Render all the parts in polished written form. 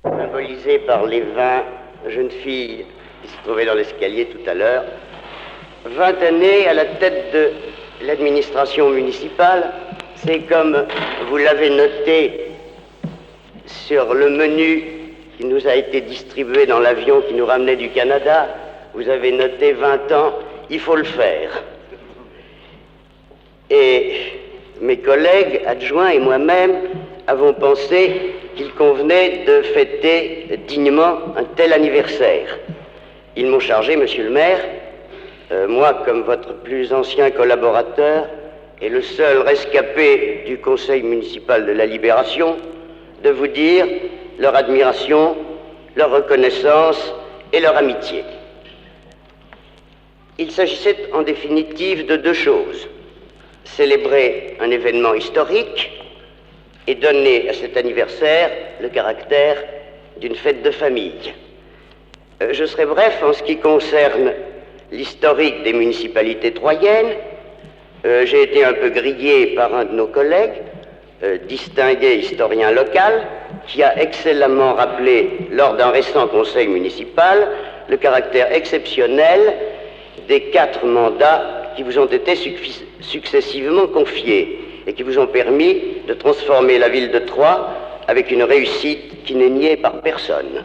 Symbolisé par les 20 jeunes filles qui se trouvaient dans l'escalier tout à l'heure. 20 années à la tête de l'administration municipale, c'est comme vous l'avez noté sur le menu qui nous a été distribué dans l'avion qui nous ramenait du Canada. Vous avez noté 20 ans, il faut le faire. Et mes collègues adjoints et moi-même avons pensé qu'il convenait de fêter dignement un tel anniversaire. Ils m'ont chargé, monsieur le maire, moi comme votre plus ancien collaborateur et le seul rescapé du conseil municipal de la Libération, de vous dire leur admiration, leur reconnaissance et leur amitié. Il s'agissait en définitive de deux choses: célébrer un événement historique et donner à cet anniversaire le caractère d'une fête de famille. Je serai bref en ce qui concerne l'historique des municipalités troyennes. J'ai été un peu grillé par un de nos collègues, distingué historien local, qui a excellemment rappelé lors d'un récent conseil municipal le caractère exceptionnel des 4 mandats qui vous ont été successivement confiés et qui vous ont permis de transformer la ville de Troyes avec une réussite qui n'est niée par personne.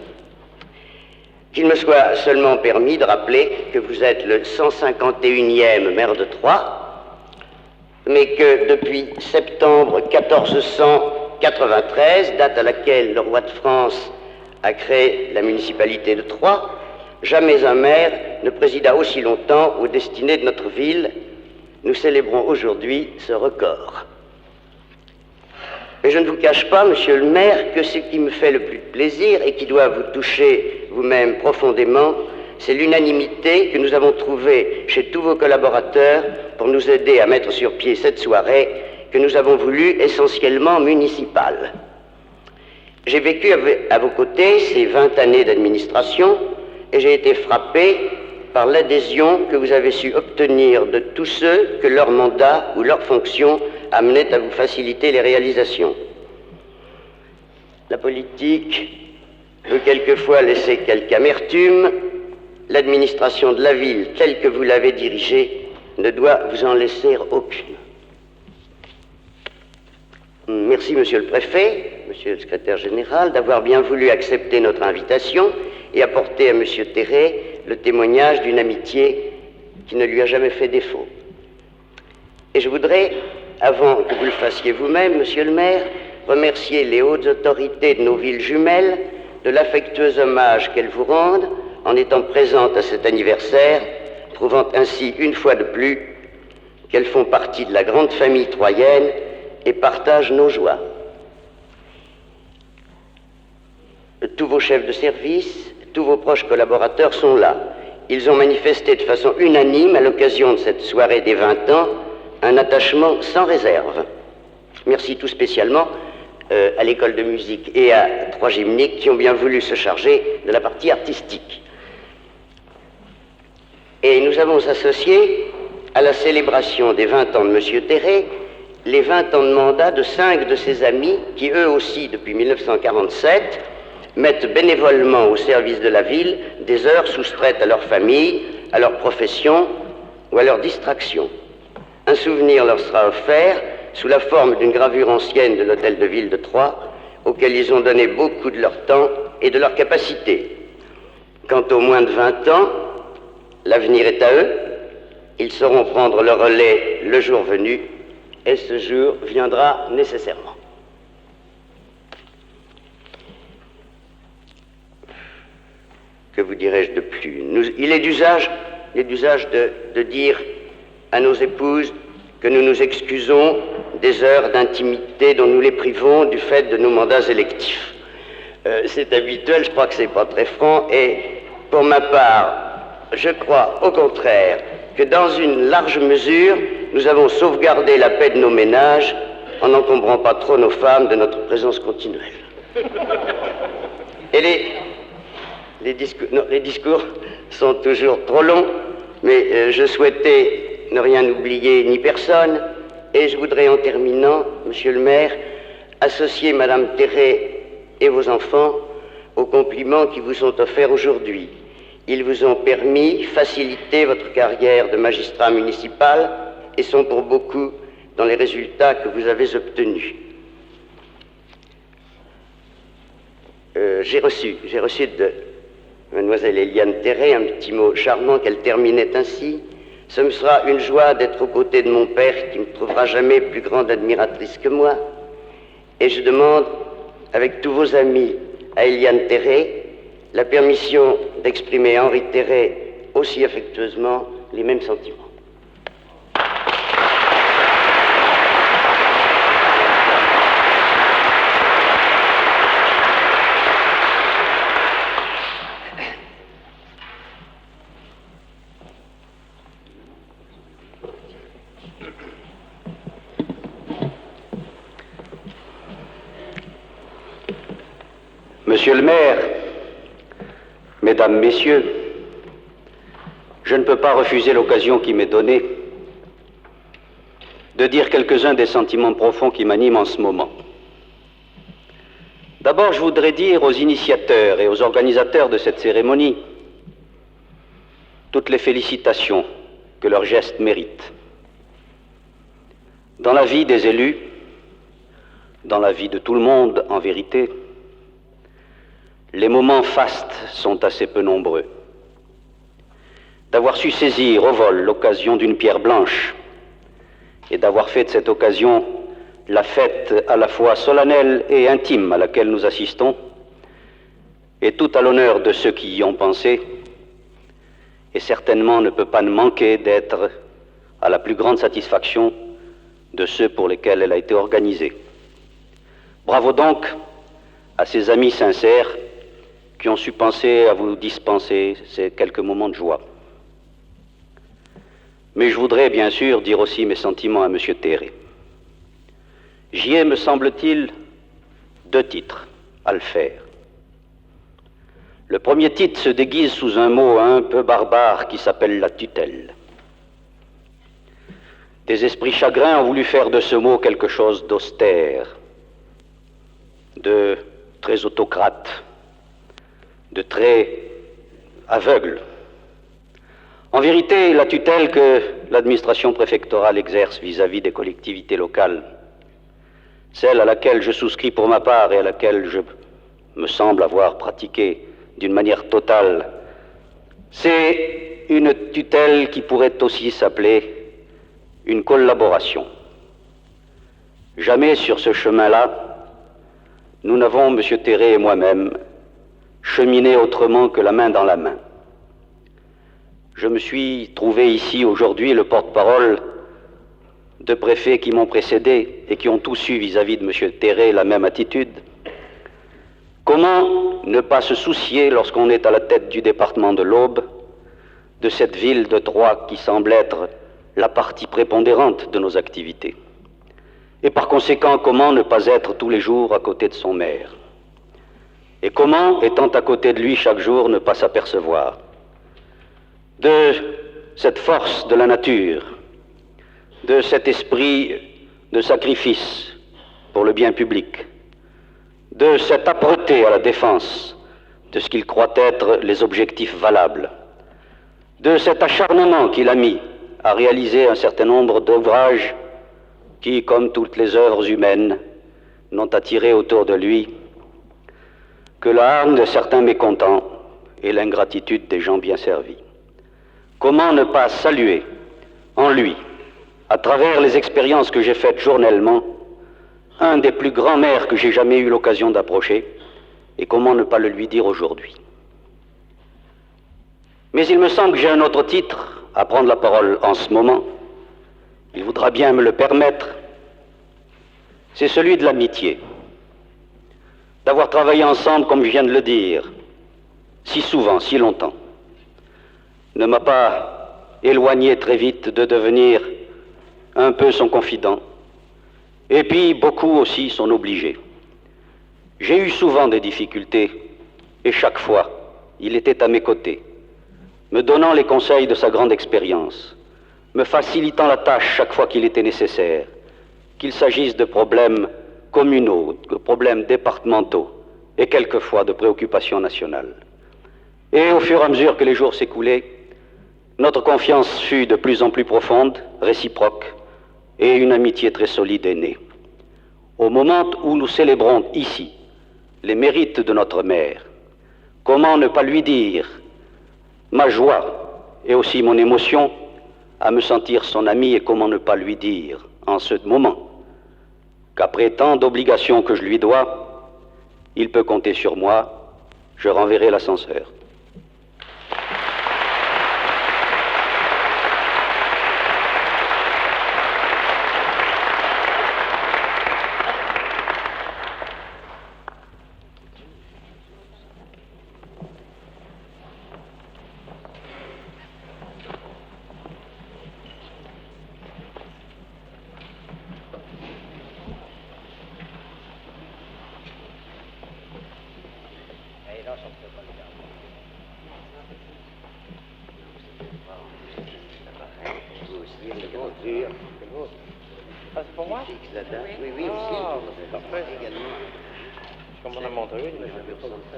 Qu'il me soit seulement permis de rappeler que vous êtes le 151e maire de Troyes, mais que depuis septembre 1493, date à laquelle le roi de France a créé la municipalité de Troyes, jamais un maire ne présida aussi longtemps aux destinées de notre ville. Nous célébrons aujourd'hui ce record. Mais je ne vous cache pas, monsieur le maire, que ce qui me fait le plus de plaisir et qui doit vous toucher vous-même profondément, c'est l'unanimité que nous avons trouvée chez tous vos collaborateurs pour nous aider à mettre sur pied cette soirée que nous avons voulu essentiellement municipale. J'ai vécu à vos côtés ces 20 années d'administration et j'ai été frappé par l'adhésion que vous avez su obtenir de tous ceux que leur mandat ou leur fonction amenait à vous faciliter les réalisations. La politique peut quelquefois laisser quelque amertume. L'administration de la ville, telle que vous l'avez dirigée, ne doit vous en laisser aucune. Merci, monsieur le préfet, monsieur le secrétaire général, d'avoir bien voulu accepter notre invitation et apporter à monsieur Terré le témoignage d'une amitié qui ne lui a jamais fait défaut. Et je voudrais, avant que vous le fassiez vous-même, monsieur le maire, remercier les hautes autorités de nos villes jumelles de l'affectueux hommage qu'elles vous rendent en étant présentes à cet anniversaire, prouvant ainsi une fois de plus qu'elles font partie de la grande famille troyenne et partagent nos joies. Tous vos chefs de service, tous vos proches collaborateurs sont là. Ils ont manifesté de façon unanime, à l'occasion de cette soirée des 20 ans, un attachement sans réserve. Merci tout spécialement à l'école de musique et à Troyes Gymniques qui ont bien voulu se charger de la partie artistique. Et nous avons associé à la célébration des 20 ans de M. Terré les 20 ans de mandat de 5 de ses amis qui, eux aussi, depuis 1947, mettent bénévolement au service de la ville des heures soustraites à leur famille, à leur profession ou à leur distraction. Un souvenir leur sera offert sous la forme d'une gravure ancienne de l'hôtel de ville de Troyes, auquel ils ont donné beaucoup de leur temps et de leur capacité. Quant aux moins de 20 ans, l'avenir est à eux. Ils sauront prendre le relais le jour venu, et ce jour viendra nécessairement. Que vous dirais-je de plus? Il est d'usage de dire à nos épouses que nous nous excusons des heures d'intimité dont nous les privons du fait de nos mandats électifs. C'est habituel, je crois que c'est pas très franc, et pour ma part, je crois au contraire que dans une large mesure, nous avons sauvegardé la paix de nos ménages en n'encombrant pas trop nos femmes de notre présence continuelle. Et les discours sont toujours trop longs, mais je souhaitais ne rien oublier ni personne, et je voudrais en terminant, monsieur le maire, associer madame Terré et vos enfants aux compliments qui vous sont offerts aujourd'hui. Ils vous ont permis, facilité votre carrière de magistrat municipal et sont pour beaucoup dans les résultats que vous avez obtenus. J'ai reçu de Mademoiselle Éliane Terré un petit mot charmant qu'elle terminait ainsi. Ce me sera une joie d'être aux côtés de mon père qui ne trouvera jamais plus grande admiratrice que moi. Et je demande, avec tous vos amis, à Éliane Terré, la permission d'exprimer à Henri Terré aussi affectueusement les mêmes sentiments. Monsieur le maire, mesdames, messieurs, je ne peux pas refuser l'occasion qui m'est donnée de dire quelques-uns des sentiments profonds qui m'animent en ce moment. D'abord, je voudrais dire aux initiateurs et aux organisateurs de cette cérémonie toutes les félicitations que leur geste mérite. Dans la vie des élus, dans la vie de tout le monde en vérité, les moments fastes sont assez peu nombreux. D'avoir su saisir au vol l'occasion d'une pierre blanche et d'avoir fait de cette occasion la fête à la fois solennelle et intime à laquelle nous assistons, est tout à l'honneur de ceux qui y ont pensé, et certainement ne peut pas manquer d'être à la plus grande satisfaction de ceux pour lesquels elle a été organisée. Bravo donc à ces amis sincères qui ont su penser à vous dispenser ces quelques moments de joie. Mais je voudrais bien sûr dire aussi mes sentiments à M. Terré. J'y ai, me semble-t-il, 2 titres à le faire. Le premier titre se déguise sous un mot un peu barbare qui s'appelle la tutelle. Des esprits chagrins ont voulu faire de ce mot quelque chose d'austère, de très autocrate, de très aveugle. En vérité, la tutelle que l'administration préfectorale exerce vis-à-vis des collectivités locales, celle à laquelle je souscris pour ma part et à laquelle je me semble avoir pratiqué d'une manière totale, c'est une tutelle qui pourrait aussi s'appeler une collaboration. Jamais sur ce chemin-là, nous n'avons, M. Terré et moi-même, cheminer autrement que la main dans la main. Je me suis trouvé ici aujourd'hui le porte-parole de préfets qui m'ont précédé et qui ont tous eu vis-à-vis de M. Terré la même attitude. Comment ne pas se soucier, lorsqu'on est à la tête du département de l'Aube, de cette ville de Troyes qui semble être la partie prépondérante de nos activités? Et par conséquent, comment ne pas être tous les jours à côté de son maire? Et comment, étant à côté de lui chaque jour, ne pas s'apercevoir de cette force de la nature, de cet esprit de sacrifice pour le bien public, de cette âpreté à la défense de ce qu'il croit être les objectifs valables, de cet acharnement qu'il a mis à réaliser un certain nombre d'ouvrages qui, comme toutes les œuvres humaines, n'ont attiré autour de lui que la hargne de certains mécontents et l'ingratitude des gens bien servis. Comment ne pas saluer en lui, à travers les expériences que j'ai faites journellement, un des plus grands maires que j'ai jamais eu l'occasion d'approcher, et comment ne pas le lui dire aujourd'hui? Mais il me semble que j'ai un autre titre à prendre la parole en ce moment. Il voudra bien me le permettre. C'est celui de l'amitié. D'avoir travaillé ensemble, comme je viens de le dire, si souvent, si longtemps, ne m'a pas éloigné très vite de devenir un peu son confident, et puis beaucoup aussi son obligé. J'ai eu souvent des difficultés, et chaque fois, il était à mes côtés, me donnant les conseils de sa grande expérience, me facilitant la tâche chaque fois qu'il était nécessaire, qu'il s'agisse de problèmes communaux, de problèmes départementaux, et quelquefois de préoccupations nationales. Et au fur et à mesure que les jours s'écoulaient, notre confiance fut de plus en plus profonde, réciproque, et une amitié très solide est née. Au moment où nous célébrons ici les mérites de notre mère, comment ne pas lui dire ma joie et aussi mon émotion à me sentir son ami, et comment ne pas lui dire en ce moment qu'après tant d'obligations que je lui dois, il peut compter sur moi, je renverrai l'ascenseur. Ah, c'est pour moi? Oui, oui, aussi. Ah, parfait. Également. Comme on a montré une, mais je ne pas comme ça.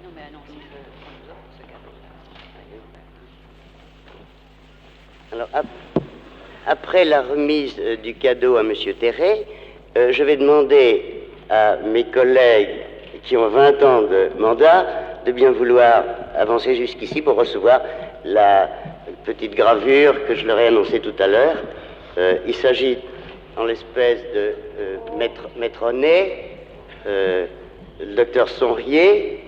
Non, mais annoncez ce qu'on nous offre, ce cadeau-là. Alors, après la remise du cadeau à M. Terret, je vais demander à mes collègues qui ont 20 ans de mandat de bien vouloir avancer jusqu'ici pour recevoir la petite gravure que je leur ai annoncée tout à l'heure. Il s'agit en l'espèce de Maître Ney, le docteur Sonrier,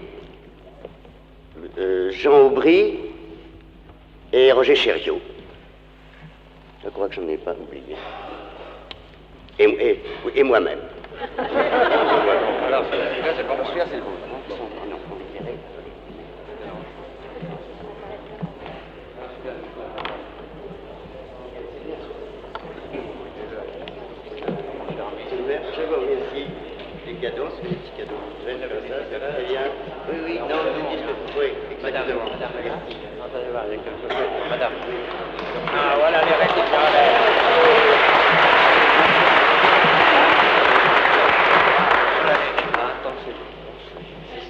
Jean Aubry et Roger Chériot. Je crois que je n'en ai pas oublié. Et moi-même. Alors, celui-là, c'est pas celui-là, c'est le vôtre. Je vous remercie. Les cadeaux, c'est des petits cadeaux. Très bien. Oui, oui, non, nous disent que oui, exactement. Attendez voir, il y a quelque chose. Madame. Ah, voilà les récipients.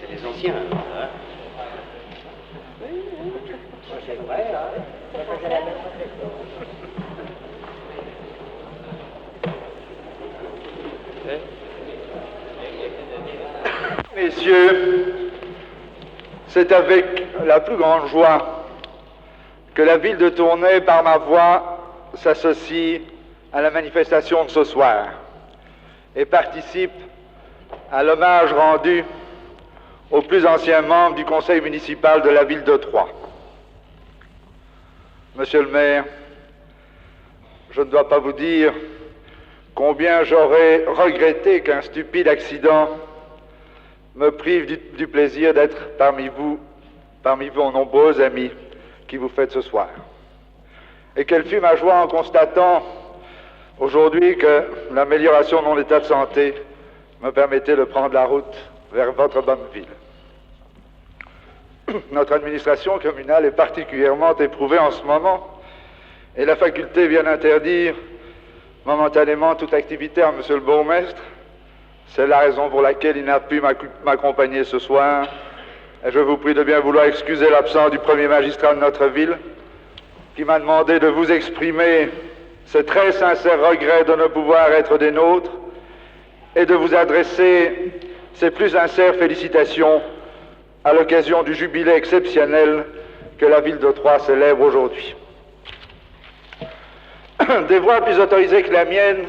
C'est les anciens. Hein? C'est vrai, hein? Messieurs, c'est avec la plus grande joie que la ville de Tournai, par ma voix, s'associe à la manifestation de ce soir et participe à l'hommage rendu aux plus anciens membres du conseil municipal de la ville de Troyes. Monsieur le maire, je ne dois pas vous dire combien j'aurais regretté qu'un stupide accident me prive du plaisir d'être parmi vos nombreux amis qui vous fêtent ce soir. Et quelle fut ma joie en constatant aujourd'hui que l'amélioration de mon état de santé me permettait de prendre la route vers votre bonne ville. Notre administration communale est particulièrement éprouvée en ce moment et la faculté vient d'interdire momentanément toute activité à monsieur le bourgmestre. C'est la raison pour laquelle il n'a pu m'accompagner ce soir. Et je vous prie de bien vouloir excuser l'absence du premier magistrat de notre ville, qui m'a demandé de vous exprimer ce très sincère regret de ne pouvoir être des nôtres et de vous adresser ses plus sincères félicitations à l'occasion du jubilé exceptionnel que la ville de Troyes célèbre aujourd'hui. Des voix plus autorisées que la mienne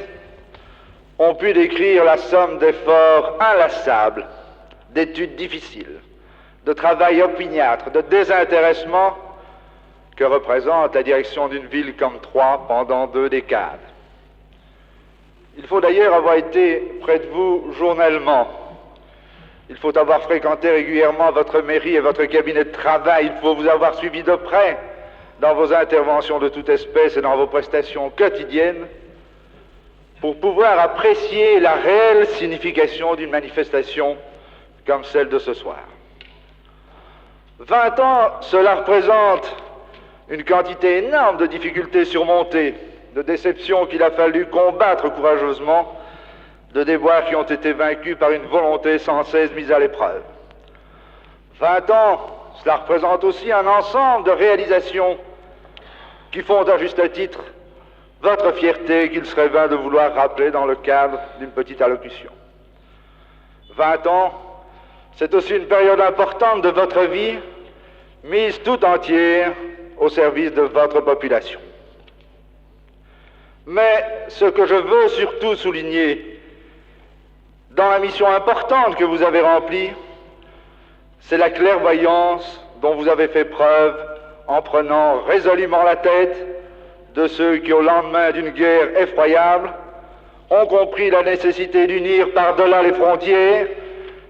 ont pu décrire la somme d'efforts inlassables, d'études difficiles, de travail opiniâtre, de désintéressement que représente la direction d'une ville comme Troyes pendant 2 décades. Il faut d'ailleurs avoir été près de vous journellement. Il faut avoir fréquenté régulièrement votre mairie et votre cabinet de travail. Il faut vous avoir suivi de près dans vos interventions de toute espèce et dans vos prestations quotidiennes pour pouvoir apprécier la réelle signification d'une manifestation comme celle de ce soir. 20 ans, cela représente une quantité énorme de difficultés surmontées, de déceptions qu'il a fallu combattre courageusement, de déboires qui ont été vaincus par une volonté sans cesse mise à l'épreuve. 20 ans, cela représente aussi un ensemble de réalisations qui font à juste titre votre fierté qu'il serait vain de vouloir rappeler dans le cadre d'une petite allocution. 20 ans, c'est aussi une période importante de votre vie, mise tout entière au service de votre population. Mais ce que je veux surtout souligner dans la mission importante que vous avez remplie, c'est la clairvoyance dont vous avez fait preuve en prenant résolument la tête de ceux qui, au lendemain d'une guerre effroyable, ont compris la nécessité d'unir par-delà les frontières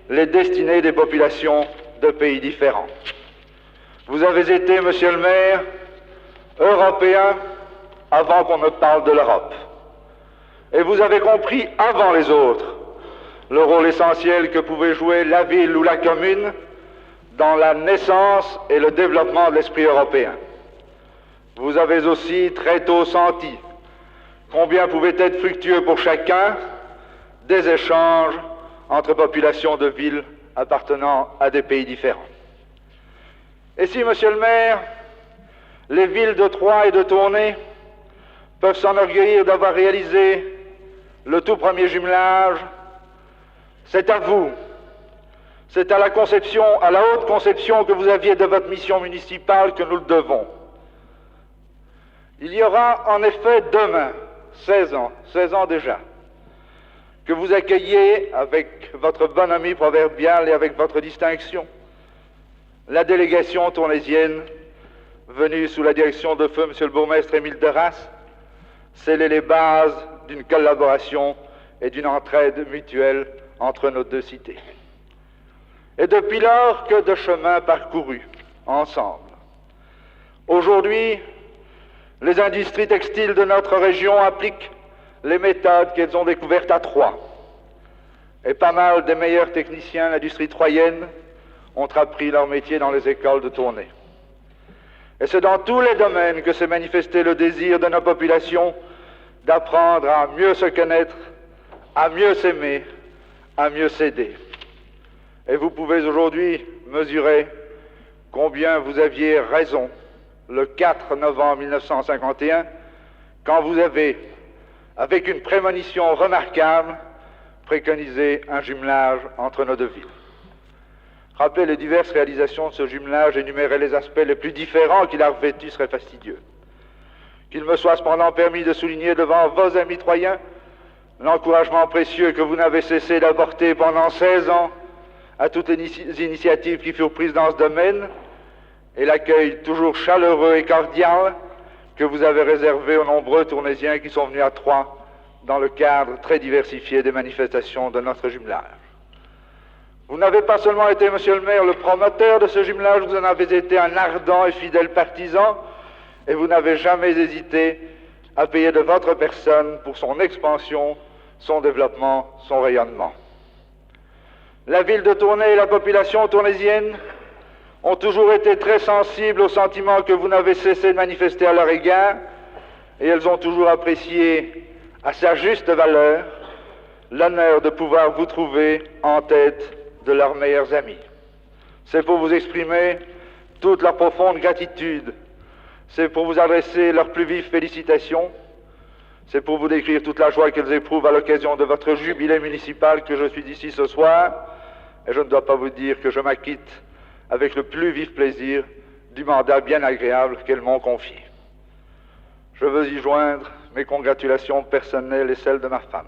les destinées des populations de pays différents. Vous avez été, monsieur le maire, européen avant qu'on ne parle de l'Europe. Et vous avez compris avant les autres le rôle essentiel que pouvait jouer la ville ou la commune dans la naissance et le développement de l'esprit européen. Vous avez aussi très tôt senti combien pouvaient être fructueux pour chacun des échanges entre populations de villes appartenant à des pays différents. Et si, monsieur le maire, les villes de Troyes et de Tournai peuvent s'enorgueillir d'avoir réalisé le tout premier jumelage, c'est à vous, c'est à la conception, à la haute conception que vous aviez de votre mission municipale que nous le devons. Il y aura en effet demain, 16 ans déjà, que vous accueillez avec votre bonhomie proverbiale et avec votre distinction la délégation tournaisienne venue sous la direction de feu monsieur le bourgmestre Émile Derras, sceller les bases d'une collaboration et d'une entraide mutuelle entre nos deux cités. Et depuis lors, que de chemins parcourus ensemble. Aujourd'hui, les industries textiles de notre région appliquent les méthodes qu'elles ont découvertes à Troyes. Et pas mal des meilleurs techniciens de l'industrie troyenne ont appris leur métier dans les écoles de Tournai. Et c'est dans tous les domaines que s'est manifesté le désir de nos populations d'apprendre à mieux se connaître, à mieux s'aimer, à mieux s'aider. Et vous pouvez aujourd'hui mesurer combien vous aviez raison le 4 novembre 1951, quand vous avez, avec une prémonition remarquable, préconisé un jumelage entre nos deux villes. Rappeler les diverses réalisations de ce jumelage, énumérer les aspects les plus différents qu'il a revêtus serait fastidieux. Qu'il me soit cependant permis de souligner devant vos amis troyens l'encouragement précieux que vous n'avez cessé d'apporter pendant 16 ans à toutes les initiatives qui furent prises dans ce domaine et l'accueil toujours chaleureux et cordial que vous avez réservé aux nombreux Tournaisiens qui sont venus à Troyes dans le cadre très diversifié des manifestations de notre jumelage. Vous n'avez pas seulement été, monsieur le maire, le promoteur de ce jumelage, vous en avez été un ardent et fidèle partisan, et vous n'avez jamais hésité à payer de votre personne pour son expansion, son développement, son rayonnement. La ville de Tournai et la population tournaisienne ont toujours été très sensibles aux sentiments que vous n'avez cessé de manifester à leur égard, et elles ont toujours apprécié à sa juste valeur l'honneur de pouvoir vous trouver en tête de leurs meilleurs amis. C'est pour vous exprimer toute leur profonde gratitude, c'est pour vous adresser leurs plus vives félicitations, c'est pour vous décrire toute la joie qu'elles éprouvent à l'occasion de votre jubilé municipal que je suis ici ce soir, et je ne dois pas vous dire que je m'acquitte avec le plus vif plaisir du mandat bien agréable qu'elles m'ont confié. Je veux y joindre mes congratulations personnelles et celles de ma femme.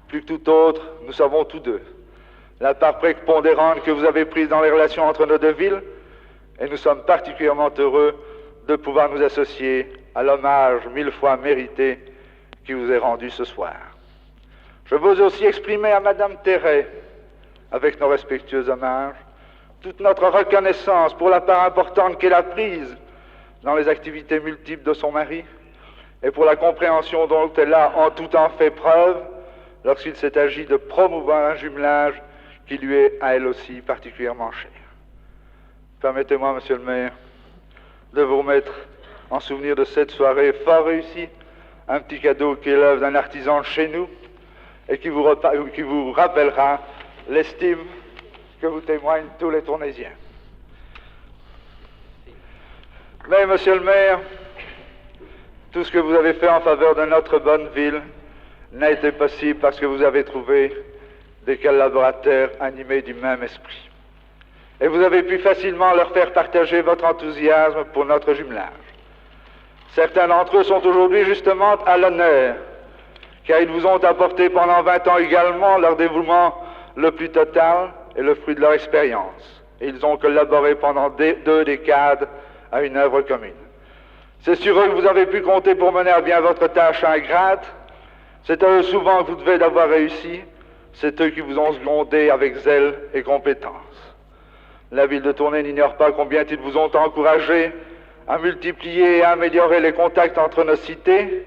Plus que tout autre, nous savons tous deux la part prépondérante que vous avez prise dans les relations entre nos deux villes, et nous sommes particulièrement heureux de pouvoir nous associer à l'hommage 1000 fois mérité qui vous est rendu ce soir. Je veux aussi exprimer à Madame Terray, avec nos respectueux hommages, toute notre reconnaissance pour la part importante qu'elle a prise dans les activités multiples de son mari, et pour la compréhension dont elle a en tout temps fait preuve lorsqu'il s'est agi de promouvoir un jumelage qui lui est à elle aussi particulièrement cher. Permettez-moi, Monsieur le maire, de vous remettre en souvenir de cette soirée fort réussie un petit cadeau qui est l'œuvre d'un artisan de chez nous et qui vous rappellera l'estime que vous témoignent tous les Tournaisiens. Mais, Monsieur le maire, tout ce que vous avez fait en faveur de notre bonne ville n'a été possible parce que vous avez trouvé des collaborateurs animés du même esprit. Et vous avez pu facilement leur faire partager votre enthousiasme pour notre jumelage. Certains d'entre eux sont aujourd'hui justement à l'honneur, car ils vous ont apporté pendant 20 ans également leur dévouement le plus total et le fruit de leur expérience. Et ils ont collaboré pendant 2 décades à une œuvre commune. C'est sur eux que vous avez pu compter pour mener à bien votre tâche ingrate. C'est à eux souvent que vous devez d'avoir réussi. C'est eux qui vous ont secondé avec zèle et compétence. La ville de Tournai n'ignore pas combien ils vous ont encouragé à multiplier et à améliorer les contacts entre nos cités.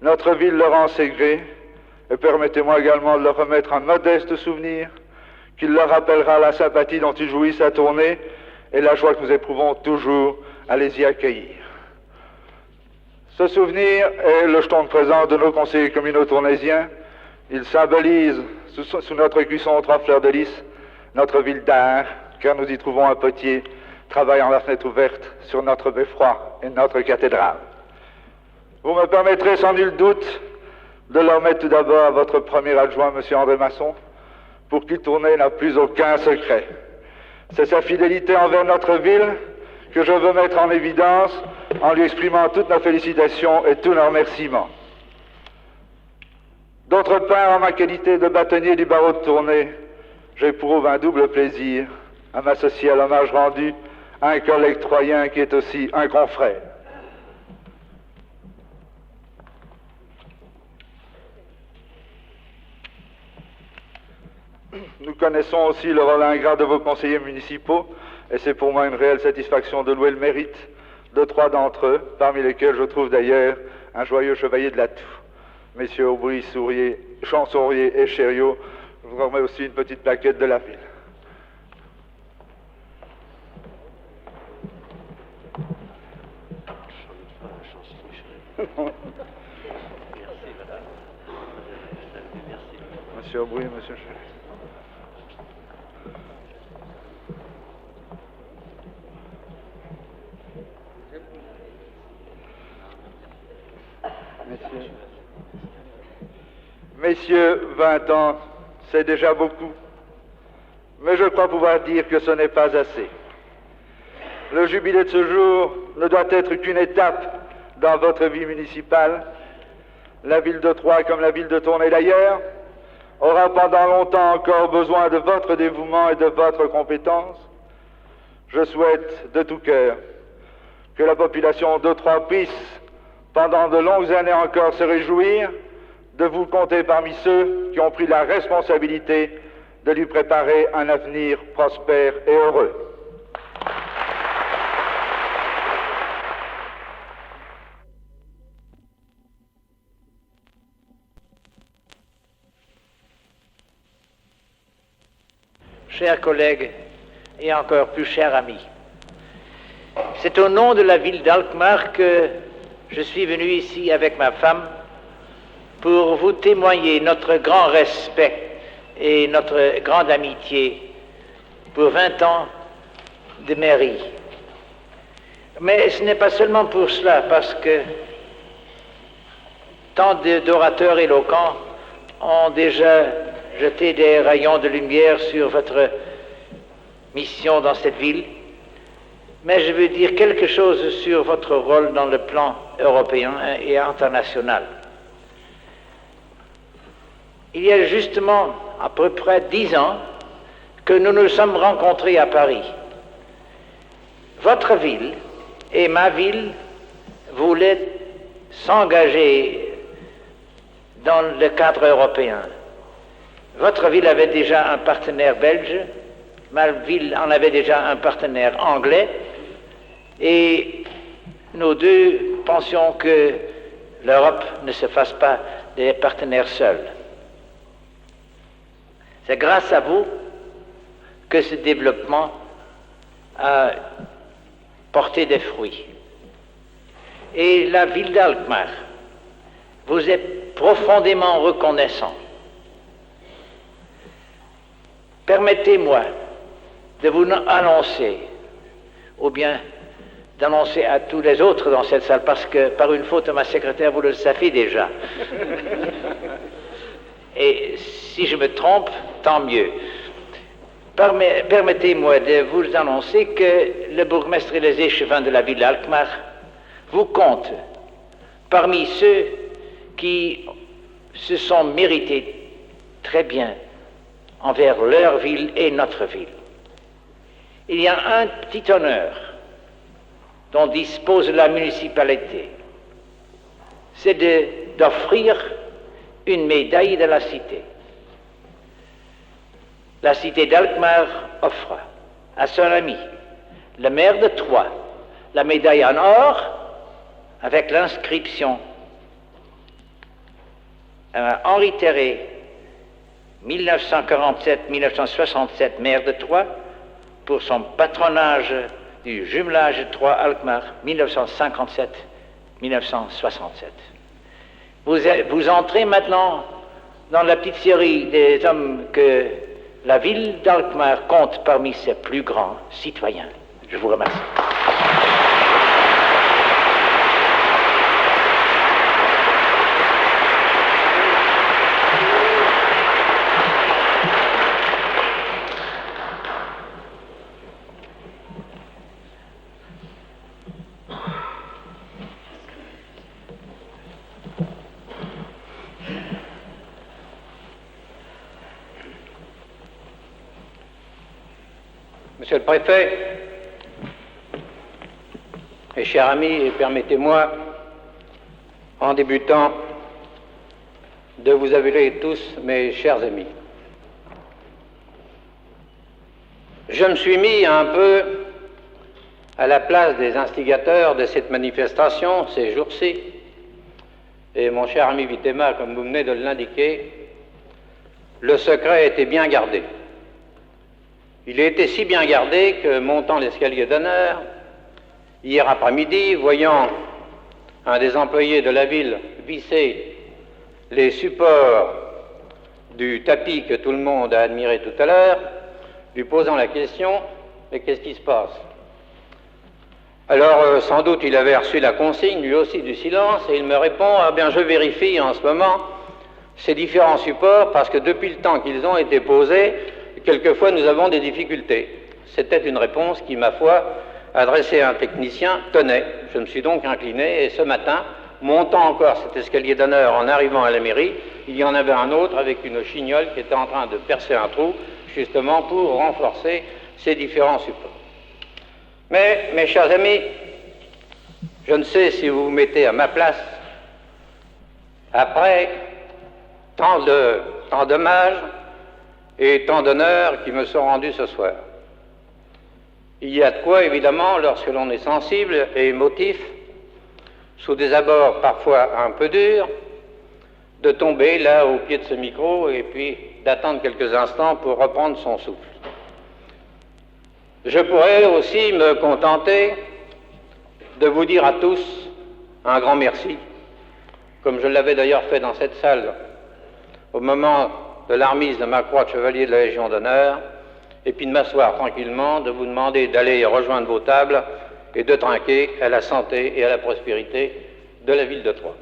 Notre ville leur rend ses grés. Et permettez-moi également de leur remettre un modeste souvenir qui leur rappellera la sympathie dont ils jouissent à Tournai et la joie que nous éprouvons toujours à les y accueillir. Ce souvenir est le jeton de présence de nos conseillers communaux tournaisiens. Il symbolise, sous notre écusson aux 3 fleurs de lys, notre ville d'art, car nous y trouvons un potier travaillant la fenêtre ouverte sur notre beffroi et notre cathédrale. Vous me permettrez sans nul doute de leur mettre tout d'abord à votre premier adjoint, M. André Masson, pour qui Tournai n'a plus aucun secret. C'est sa fidélité envers notre ville que je veux mettre en évidence en lui exprimant toutes nos félicitations et tous nos remerciements. D'autre part, en ma qualité de bâtonnier du barreau de Tournai, j'éprouve un double plaisir à m'associer à l'hommage rendu à un collègue troyen qui est aussi un confrère. Nous connaissons aussi le rôle ingrat de vos conseillers municipaux, et c'est pour moi une réelle satisfaction de louer le mérite de 3 d'entre eux, parmi lesquels je trouve d'ailleurs un joyeux chevalier de la Toux, messieurs Aubry, Chansonnier et Chériot. Je vous remets aussi une petite plaquette de la ville. Monsieur Aubry, monsieur Chériot. Messieurs, 20 ans, c'est déjà beaucoup, mais je crois pouvoir dire que ce n'est pas assez. Le jubilé de ce jour ne doit être qu'une étape dans votre vie municipale. La ville de Troyes, comme la ville de Tournai d'ailleurs, aura pendant longtemps encore besoin de votre dévouement et de votre compétence. Je souhaite de tout cœur que la population de Troyes puisse, pendant de longues années encore, se réjouir de vous compter parmi ceux qui ont pris la responsabilité de lui préparer un avenir prospère et heureux. Chers collègues et encore plus chers amis, c'est au nom de la ville d'Alkmaar que je suis venu ici avec ma femme pour vous témoigner notre grand respect et notre grande amitié pour 20 ans de mairie. Mais ce n'est pas seulement pour cela, parce que tant d'orateurs éloquents ont déjà jeté des rayons de lumière sur votre mission dans cette ville, mais je veux dire quelque chose sur votre rôle dans le plan européen et international. Il y a justement à peu près 10 ans que nous nous sommes rencontrés à Paris. Votre ville et ma ville voulaient s'engager dans le cadre européen. Votre ville avait déjà un partenaire belge, ma ville en avait déjà un partenaire anglais, et nous deux pensions que l'Europe ne se fasse pas des partenaires seuls. C'est grâce à vous que ce développement a porté des fruits. Et la ville d'Alkmaar vous est profondément reconnaissant. Permettez-moi de vous annoncer, ou bien d'annoncer à tous les autres dans cette salle, parce que par une faute de ma secrétaire, vous le savez déjà. Et si je me trompe, tant mieux. Permettez-moi de vous annoncer que le bourgmestre et les échevins de la ville d'Alkmaar vous comptent parmi ceux qui se sont mérités très bien envers leur ville et notre ville. Il y a un petit honneur dont dispose la municipalité, c'est d'offrir une médaille de la cité. La cité d'Alkmaar offre à son ami, le maire de Troyes, la médaille en or avec l'inscription Henri Terré, 1947-1967, maire de Troyes, pour son patronage du jumelage Troyes-Alkmaar, 1957-1967. Vous entrez maintenant dans la petite série des hommes que la ville d'Alkmaar compte parmi ses plus grands citoyens. Je vous remercie. Monsieur le Préfet, mes chers amis, permettez-moi, en débutant, de vous appeler tous mes chers amis. Je me suis mis un peu à la place des instigateurs de cette manifestation ces jours-ci, et mon cher ami Wittema, comme vous venez de l'indiquer, le secret était bien gardé. Il a été si bien gardé que, montant l'escalier d'honneur, hier après-midi, voyant un des employés de la ville visser les supports du tapis que tout le monde a admiré tout à l'heure, lui posant la question « Mais qu'est-ce qui se passe ?» Alors, sans doute, il avait reçu la consigne, lui aussi, du silence, et il me répond « Ah bien, je vérifie en ce moment ces différents supports, parce que depuis le temps qu'ils ont été posés, quelquefois, nous avons des difficultés. » C'était une réponse qui, ma foi, adressée à un technicien, tenait. Je me suis donc incliné, et ce matin, montant encore cet escalier d'honneur en arrivant à la mairie, il y en avait un autre avec une chignole qui était en train de percer un trou, justement pour renforcer ces différents supports. Mais, mes chers amis, je ne sais si vous vous mettez à ma place, après tant d'hommages et tant d'honneurs qui me sont rendus ce soir. Il y a de quoi, évidemment, lorsque l'on est sensible et émotif, sous des abords parfois un peu durs, de tomber là au pied de ce micro et puis d'attendre quelques instants pour reprendre son souffle. Je pourrais aussi me contenter de vous dire à tous un grand merci, comme je l'avais d'ailleurs fait dans cette salle au moment de la remise de ma croix de chevalier de la Légion d'honneur, et puis de m'asseoir tranquillement, de vous demander d'aller rejoindre vos tables et de trinquer à la santé et à la prospérité de la ville de Troyes.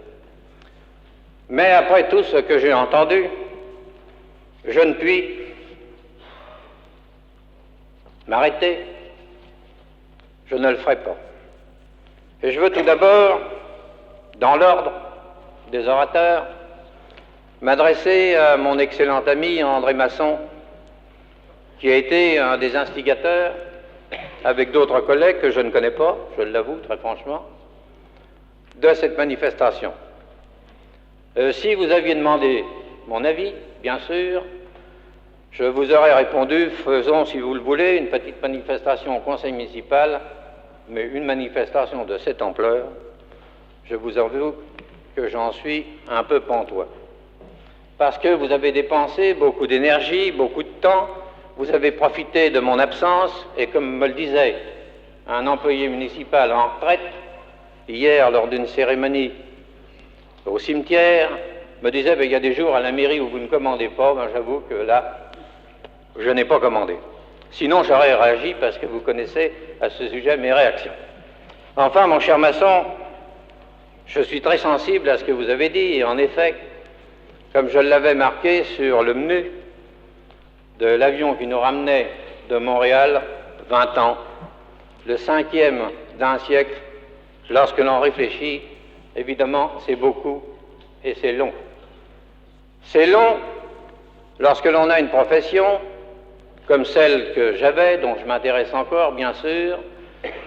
Mais après tout ce que j'ai entendu, je ne puis m'arrêter. Je ne le ferai pas. Et je veux tout d'abord, dans l'ordre des orateurs, m'adresser à mon excellent ami André Masson, qui a été un des instigateurs, avec d'autres collègues que je ne connais pas, je l'avoue très franchement, de cette manifestation. Si vous aviez demandé mon avis, bien sûr, je vous aurais répondu, faisons, si vous le voulez, une petite manifestation au conseil municipal, mais une manifestation de cette ampleur, je vous avoue que j'en suis un peu pantois. Parce que vous avez dépensé beaucoup d'énergie, beaucoup de temps, vous avez profité de mon absence, et comme me le disait un employé municipal en retraite, hier lors d'une cérémonie au cimetière, me disait, il y a des jours à la mairie où vous ne commandez pas, j'avoue que là, je n'ai pas commandé. Sinon, j'aurais réagi parce que vous connaissez à ce sujet mes réactions. Enfin, mon cher Masson, je suis très sensible à ce que vous avez dit, et en effet, comme je l'avais marqué sur le menu de l'avion qui nous ramenait de Montréal, 20 ans, le 5e d'un siècle, lorsque l'on réfléchit, évidemment, c'est beaucoup et c'est long. C'est long lorsque l'on a une profession comme celle que j'avais, dont je m'intéresse encore, bien sûr,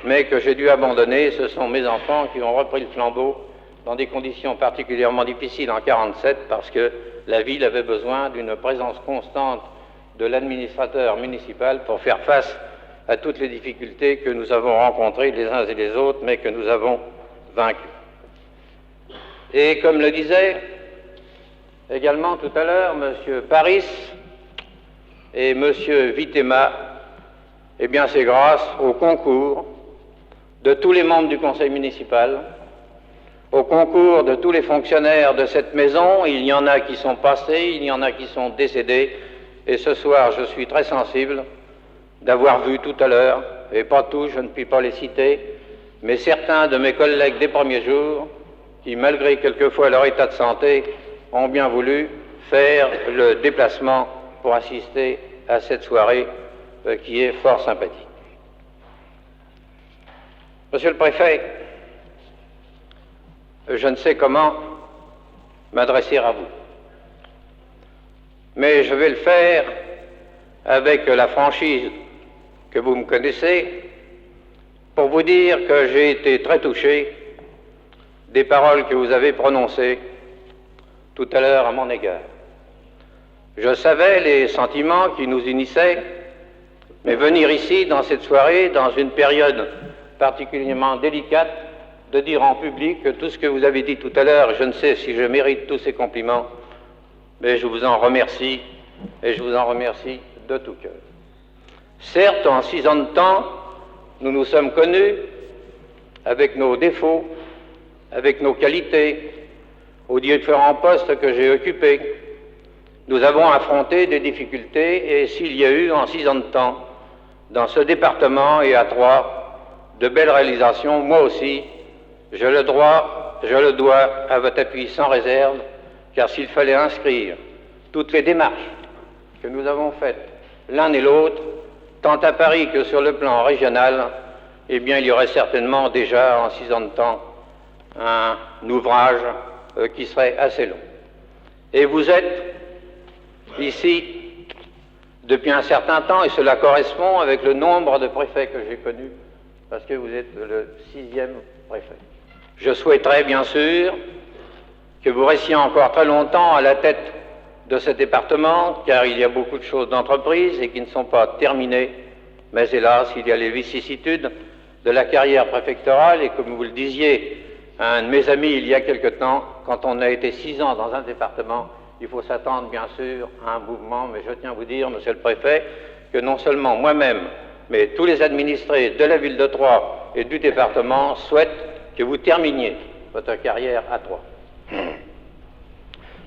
mais que j'ai dû abandonner. Ce sont mes enfants qui ont repris le flambeau dans des conditions particulièrement difficiles en 1947, parce que la ville avait besoin d'une présence constante de l'administrateur municipal pour faire face à toutes les difficultés que nous avons rencontrées les uns et les autres, mais que nous avons vaincues. Et comme le disait également tout à l'heure M. Paris et M. Vitéma, eh bien c'est grâce au concours de tous les membres du conseil municipal, au concours de tous les fonctionnaires de cette maison. Il y en a qui sont passés, il y en a qui sont décédés, et ce soir je suis très sensible d'avoir vu tout à l'heure, et pas tous, je ne puis pas les citer, mais certains de mes collègues des premiers jours, qui malgré quelquefois leur état de santé, ont bien voulu faire le déplacement pour assister à cette soirée qui est fort sympathique. Monsieur le Préfet, je ne sais comment m'adresser à vous, mais je vais le faire avec la franchise que vous me connaissez, pour vous dire que j'ai été très touché des paroles que vous avez prononcées tout à l'heure à mon égard. Je savais les sentiments qui nous unissaient, mais venir ici, dans cette soirée, dans une période particulièrement délicate, de dire en public que tout ce que vous avez dit tout à l'heure, je ne sais si je mérite tous ces compliments, mais je vous en remercie, et je vous en remercie de tout cœur. Certes, en 6 ans de temps, nous nous sommes connus avec nos défauts, avec nos qualités, aux différents postes que j'ai occupés. Nous avons affronté des difficultés, et s'il y a eu en 6 ans de temps, dans ce département et à Troyes, de belles réalisations, moi aussi, je le dois à votre appui sans réserve, car s'il fallait inscrire toutes les démarches que nous avons faites l'un et l'autre, tant à Paris que sur le plan régional, eh bien il y aurait certainement déjà en 6 ans de temps un ouvrage qui serait assez long. Et vous êtes ici depuis un certain temps, et cela correspond avec le nombre de préfets que j'ai connus, parce que vous êtes le 6e préfet. Je souhaiterais bien sûr que vous restiez encore très longtemps à la tête de ce département, car il y a beaucoup de choses d'entreprise et qui ne sont pas terminées, mais hélas, il y a les vicissitudes de la carrière préfectorale, et comme vous le disiez à un de mes amis il y a quelque temps, quand on a été 6 ans dans un département, il faut s'attendre bien sûr à un mouvement, mais je tiens à vous dire, monsieur le préfet, que non seulement moi-même, mais tous les administrés de la ville de Troyes et du département souhaitent que vous terminiez votre carrière à Troyes.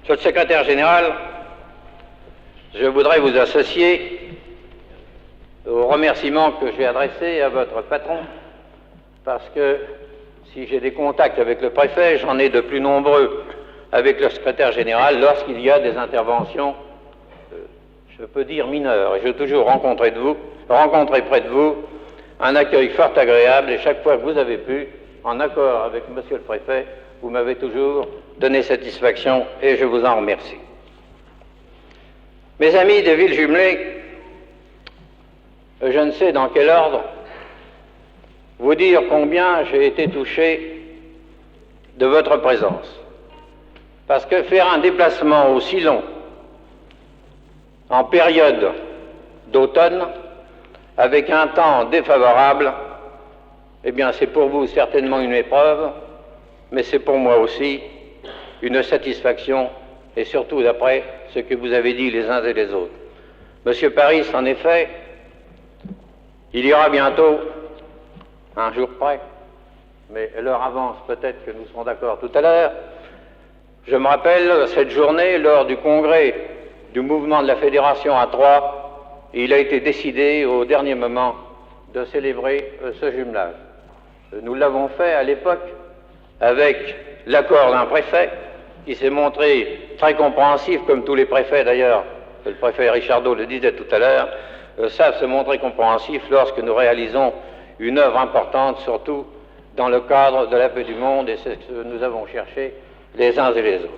Monsieur le secrétaire général, je voudrais vous associer aux remerciements que j'ai adressés à votre patron, parce que si j'ai des contacts avec le préfet, j'en ai de plus nombreux avec le secrétaire général lorsqu'il y a des interventions, je peux dire mineures, et j'ai toujours rencontré près de vous un accueil fort agréable, et chaque fois que vous avez pu, en accord avec monsieur le préfet, vous m'avez toujours donné satisfaction, et je vous en remercie. Mes amis de villes jumelées, je ne sais dans quel ordre vous dire combien j'ai été touché de votre présence. Parce que faire un déplacement aussi long, en période d'automne, avec un temps défavorable, eh bien c'est pour vous certainement une épreuve, mais c'est pour moi aussi une satisfaction, et surtout d'après ce que vous avez dit les uns et les autres. Monsieur Paris, en effet, il y aura bientôt, un jour près, mais l'heure avance, peut-être que nous serons d'accord tout à l'heure. Je me rappelle cette journée, lors du congrès du mouvement de la Fédération à Troyes, il a été décidé au dernier moment de célébrer ce jumelage. Nous l'avons fait à l'époque avec l'accord d'un préfet qui s'est montré très compréhensif, comme tous les préfets d'ailleurs, le préfet Richardot le disait tout à l'heure, savent se montrer compréhensifs lorsque nous réalisons une œuvre importante, surtout dans le cadre de la paix du monde, et c'est ce que nous avons cherché les uns et les autres.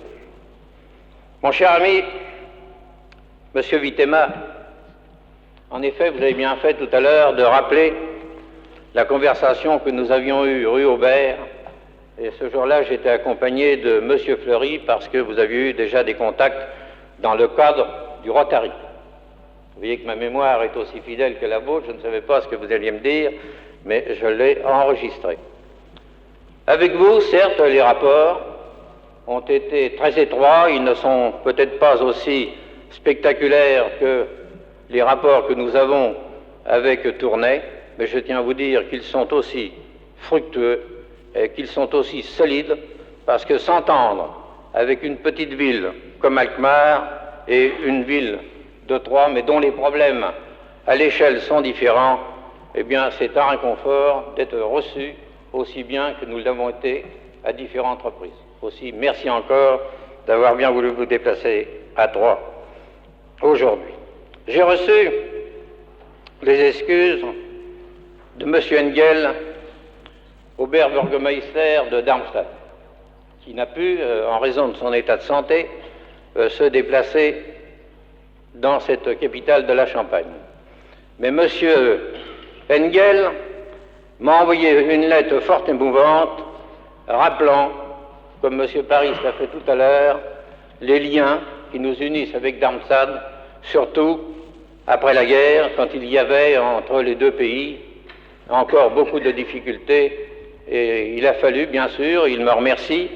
Mon cher ami, Monsieur Wittema, en effet, vous avez bien fait tout à l'heure de rappeler la conversation que nous avions eue rue Aubert, et ce jour-là, j'étais accompagné de Monsieur Fleury parce que vous aviez eu déjà des contacts dans le cadre du Rotary. Vous voyez que ma mémoire est aussi fidèle que la vôtre, je ne savais pas ce que vous alliez me dire, mais je l'ai enregistré. Avec vous, certes, les rapports ont été très étroits, ils ne sont peut-être pas aussi spectaculaires que les rapports que nous avons avec Tournai, mais je tiens à vous dire qu'ils sont aussi fructueux et qu'ils sont aussi solides, parce que s'entendre avec une petite ville comme Alkmaar et une ville de Troyes, mais dont les problèmes à l'échelle sont différents, eh bien c'est un réconfort d'être reçu aussi bien que nous l'avons été à différentes reprises. Aussi, merci encore d'avoir bien voulu vous déplacer à Troyes aujourd'hui. J'ai reçu les excuses de M. Engel, Oberbürgermeister de Darmstadt, qui n'a pu, en raison de son état de santé, se déplacer dans cette capitale de la Champagne. Mais M. Engel m'a envoyé une lettre fort émouvante, rappelant, comme M. Paris l'a fait tout à l'heure, les liens qui nous unissent avec Darmstadt, surtout après la guerre, quand il y avait entre les deux pays encore beaucoup de difficultés. Et il a fallu, bien sûr, il me remercie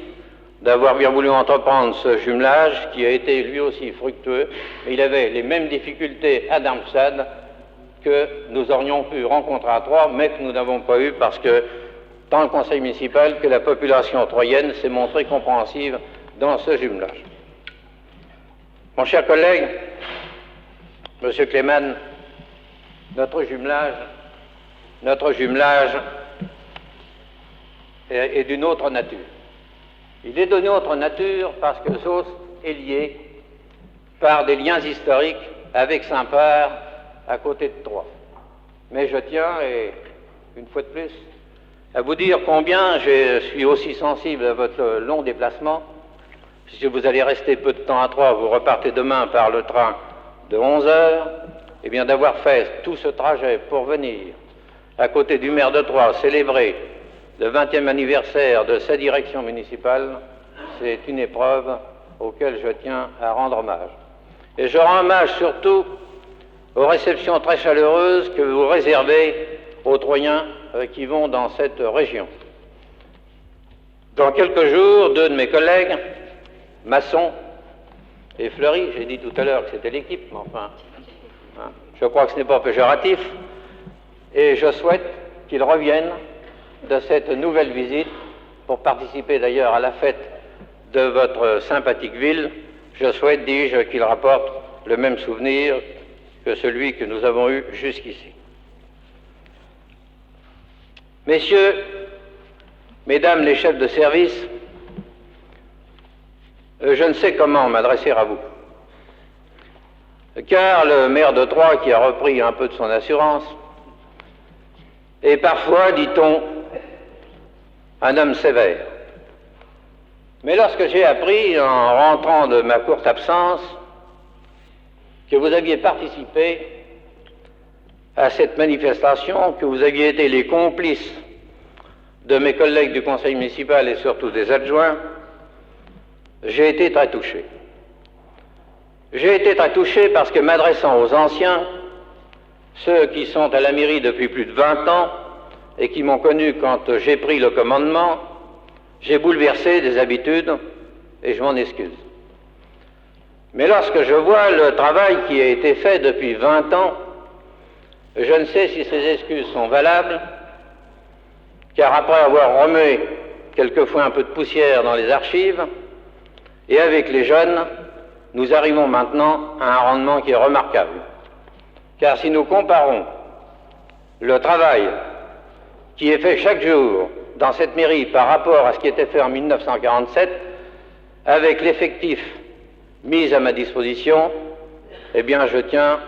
d'avoir bien voulu entreprendre ce jumelage qui a été lui aussi fructueux. Il avait les mêmes difficultés à Darmstadt que nous aurions pu rencontrer à Troyes, mais que nous n'avons pas eu parce que tant le conseil municipal que la population troyenne s'est montrée compréhensive dans ce jumelage. Mon cher collègue, Monsieur Clément, notre jumelage est d'une autre nature. Il est d'une autre nature parce que Soest est lié par des liens historiques avec Saint-Père à côté de Troyes. Mais je tiens, et une fois de plus, à vous dire combien je suis aussi sensible à votre long déplacement, puisque vous allez rester peu de temps à Troyes, vous repartez demain par le train de 11 heures, et bien d'avoir fait tout ce trajet pour venir à côté du maire de Troyes célébrer le 20e anniversaire de sa direction municipale, c'est une épreuve auquel je tiens à rendre hommage. Et je rends hommage surtout aux réceptions très chaleureuses que vous réservez aux Troyens qui vont dans cette région. Dans quelques jours, deux de mes collègues, Masson et Fleury, j'ai dit tout à l'heure que c'était l'équipe, mais enfin, je crois que ce n'est pas péjoratif, et je souhaite qu'ils reviennent de cette nouvelle visite pour participer d'ailleurs à la fête de votre sympathique ville. Je souhaite, dis-je, qu'ils rapportent le même souvenir que celui que nous avons eu jusqu'ici. Messieurs, Mesdames les chefs de service, je ne sais comment m'adresser à vous, car le maire de Troyes, qui a repris un peu de son assurance, est parfois, dit-on, un homme sévère. Mais lorsque j'ai appris, en rentrant de ma courte absence, que vous aviez participé à cette manifestation, que vous aviez été les complices de mes collègues du conseil municipal et surtout des adjoints, j'ai été très touché. J'ai été très touché parce que m'adressant aux anciens, ceux qui sont à la mairie depuis plus de 20 ans et qui m'ont connu quand j'ai pris le commandement, j'ai bouleversé des habitudes et je m'en excuse. Mais lorsque je vois le travail qui a été fait depuis 20 ans, je ne sais si ces excuses sont valables, car après avoir remué quelquefois un peu de poussière dans les archives, et avec les jeunes, nous arrivons maintenant à un rendement qui est remarquable. Car si nous comparons le travail qui est fait chaque jour dans cette mairie par rapport à ce qui était fait en 1947, avec l'effectif mis à ma disposition, eh bien je tiens,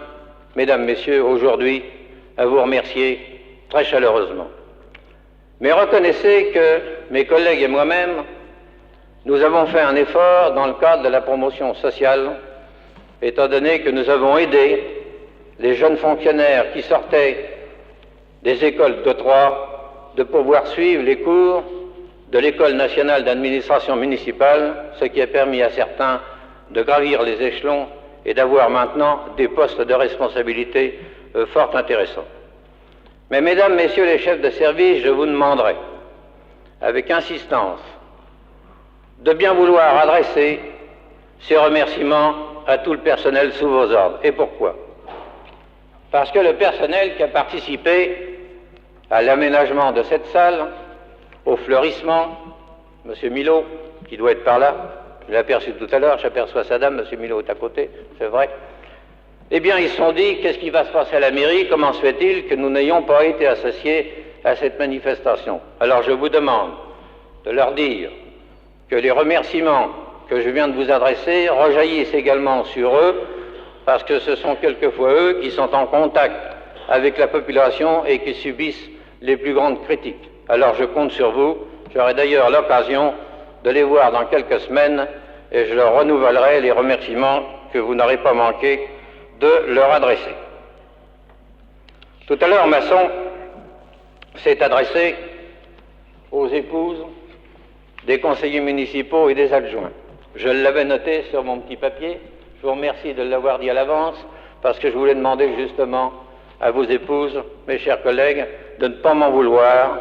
mesdames, messieurs, aujourd'hui à vous remercier très chaleureusement. Mais reconnaissez que mes collègues et moi-même, nous avons fait un effort dans le cadre de la promotion sociale, étant donné que nous avons aidé les jeunes fonctionnaires qui sortaient des écoles de Troyes de pouvoir suivre les cours de l'École nationale d'administration municipale, ce qui a permis à certains de gravir les échelons et d'avoir maintenant des postes de responsabilité fort intéressants. Mais mesdames, messieurs les chefs de service, je vous demanderai, avec insistance, de bien vouloir adresser ces remerciements à tout le personnel sous vos ordres. Et pourquoi? Parce que le personnel qui a participé à l'aménagement de cette salle, au fleurissement, M. Milot, qui doit être par là, je l'ai aperçu tout à l'heure, j'aperçois sa dame, M. Milot est à côté, c'est vrai. Eh bien, ils se sont dit, qu'est-ce qui va se passer à la mairie? Comment se fait-il que nous n'ayons pas été associés à cette manifestation? Alors, je vous demande de leur dire que les remerciements que je viens de vous adresser rejaillissent également sur eux, parce que ce sont quelquefois eux qui sont en contact avec la population et qui subissent les plus grandes critiques. Alors je compte sur vous, j'aurai d'ailleurs l'occasion de les voir dans quelques semaines et je leur renouvellerai les remerciements que vous n'aurez pas manqué de leur adresser. Tout à l'heure, Masson s'est adressé aux épouses des conseillers municipaux et des adjoints. Je l'avais noté sur mon petit papier. Je vous remercie de l'avoir dit à l'avance, parce que je voulais demander justement à vos épouses, mes chers collègues, de ne pas m'en vouloir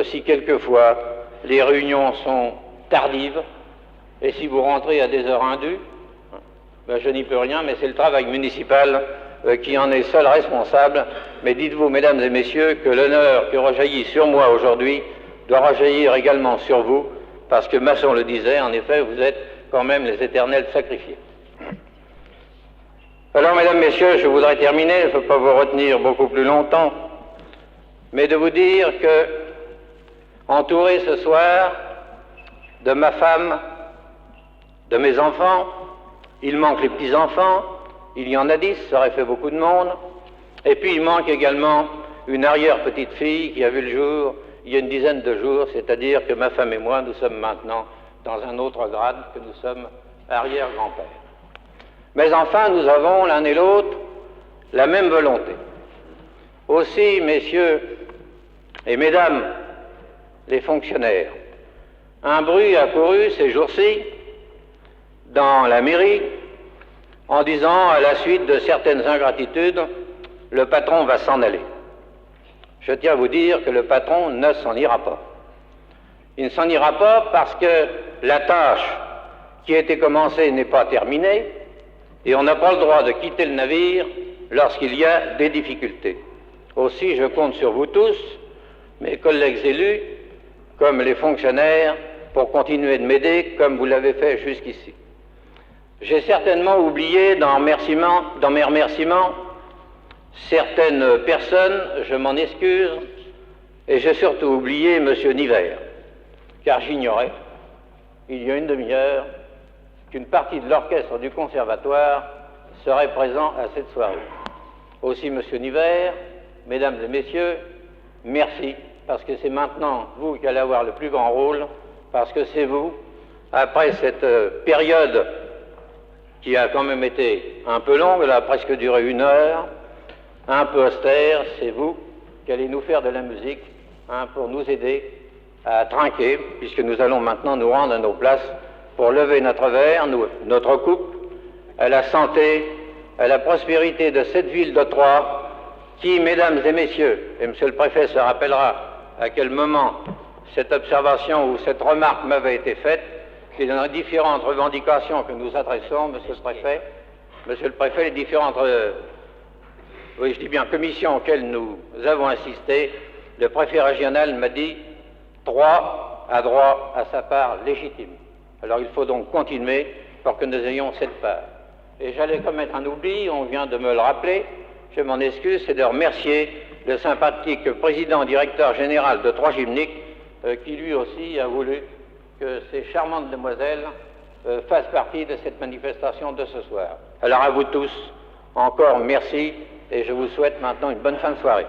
si quelquefois les réunions sont tardives, et si vous rentrez à des heures indues, ben je n'y peux rien, mais c'est le travail municipal qui en est seul responsable. Mais dites-vous, mesdames et messieurs, que l'honneur qui rejaillit sur moi aujourd'hui doit rejaillir également sur vous, parce que Masson le disait, en effet, vous êtes quand même les éternels sacrifiés. Alors, mesdames, messieurs, je voudrais terminer, je ne peux pas vous retenir beaucoup plus longtemps, mais de vous dire que, entouré ce soir de ma femme, de mes enfants, il manque les petits-enfants, il y en a 10, ça aurait fait beaucoup de monde, et puis il manque également une arrière-petite-fille qui a vu le jour il y a une dizaine de jours, c'est-à-dire que ma femme et moi, nous sommes maintenant dans un autre grade, que nous sommes arrière-grand-père. Mais enfin, nous avons l'un et l'autre la même volonté. Aussi, messieurs et mesdames les fonctionnaires, un bruit a couru ces jours-ci dans la mairie en disant, à la suite de certaines ingratitudes, le patron va s'en aller. Je tiens à vous dire que le patron ne s'en ira pas. Il ne s'en ira pas parce que la tâche qui a été commencée n'est pas terminée et on n'a pas le droit de quitter le navire lorsqu'il y a des difficultés. Aussi, je compte sur vous tous, mes collègues élus, comme les fonctionnaires, pour continuer de m'aider comme vous l'avez fait jusqu'ici. J'ai certainement oublié dans mes remerciements certaines personnes, je m'en excuse, et j'ai surtout oublié M. Nivert, car j'ignorais, il y a une demi-heure, qu'une partie de l'orchestre du conservatoire serait présent à cette soirée. Aussi, M. Nivert, mesdames et messieurs, merci, parce que c'est maintenant vous qui allez avoir le plus grand rôle, parce que c'est vous, après cette période qui a quand même été un peu longue, elle a presque duré 1 heure, un peu austère, c'est vous qui allez nous faire de la musique, pour nous aider à trinquer, puisque nous allons maintenant nous rendre à nos places pour lever notre verre, notre coupe, à la santé, à la prospérité de cette ville de Troyes, qui, mesdames et messieurs, et monsieur le préfet se rappellera à quel moment cette observation ou cette remarque m'avait été faite, et dans les différentes revendications que nous adressons, Monsieur le Préfet, les différentes, oui, je dis bien commissions auxquelles nous avons assisté, le préfet régional m'a dit 3 a droit à sa part légitime. Alors il faut donc continuer pour que nous ayons cette part. Et j'allais commettre un oubli, on vient de me le rappeler, je m'en excuse, c'est de remercier le sympathique président directeur général de Trois Gymniques, qui lui aussi a voulu que ces charmantes demoiselles fassent partie de cette manifestation de ce soir. Alors à vous tous, encore merci, et je vous souhaite maintenant une bonne fin de soirée.